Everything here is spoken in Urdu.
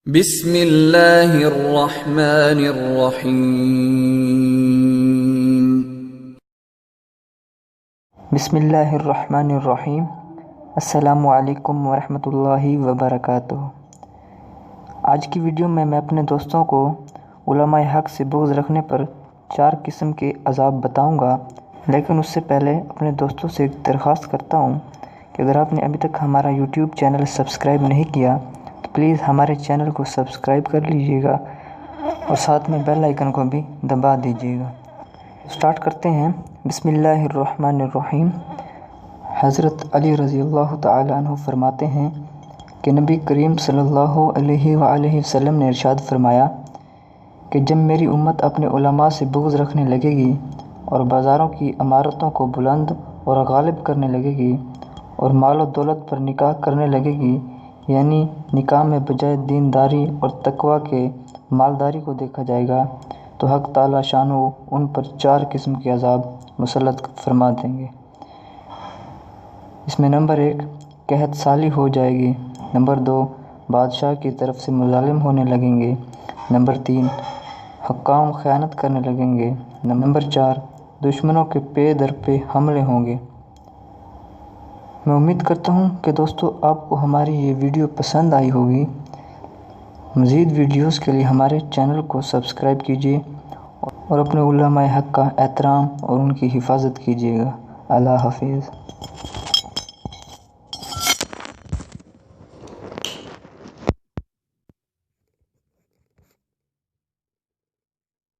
بسم اللہ الرحمن الرحیم۔ بسم اللہ الرحمن الرحیم۔ السلام علیکم ورحمۃ اللہ وبرکاتہ۔ آج کی ویڈیو میں اپنے دوستوں کو علماء حق سے بغض رکھنے پر 4 قسم کے عذاب بتاؤں گا، لیکن اس سے پہلے اپنے دوستوں سے ایک درخواست کرتا ہوں کہ اگر آپ نے ابھی تک ہمارا یوٹیوب چینل سبسکرائب نہیں کیا تو پلیز ہمارے چینل کو سبسکرائب کر لیجئے گا اور ساتھ میں بیل آئیکن کو بھی دبا دیجئے گا۔ سٹارٹ کرتے ہیں۔ بسم اللہ الرحمن الرحیم۔ حضرت علی رضی اللہ تعالیٰ عنہ فرماتے ہیں کہ نبی کریم صلی اللہ علیہ وآلہ وسلم نے ارشاد فرمایا کہ جب میری امت اپنے علماء سے بغض رکھنے لگے گی اور بازاروں کی عمارتوں کو بلند اور غالب کرنے لگے گی اور مال و دولت پر نکاح کرنے لگے گی، یعنی نکاح میں بجائے دینداری اور تقوی کے مالداری کو دیکھا جائے گا، تو حق تعالیٰ شانہ ان پر 4 قسم کے عذاب مسلط فرما دیں گے۔ اس میں نمبر 1 قحط سالی ہو جائے گی، نمبر 2 بادشاہ کی طرف سے مظالم ہونے لگیں گے، نمبر 3 حکام خیانت کرنے لگیں گے، نمبر 4 دشمنوں کے پے در پہ حملے ہوں گے۔ میں امید کرتا ہوں کہ دوستو آپ کو ہماری یہ ویڈیو پسند آئی ہوگی۔ مزید ویڈیوز کے لیے ہمارے چینل کو سبسکرائب کیجیے اور اپنے علماء حق کا احترام اور ان کی حفاظت کیجیے گا۔ اللہ حافظ۔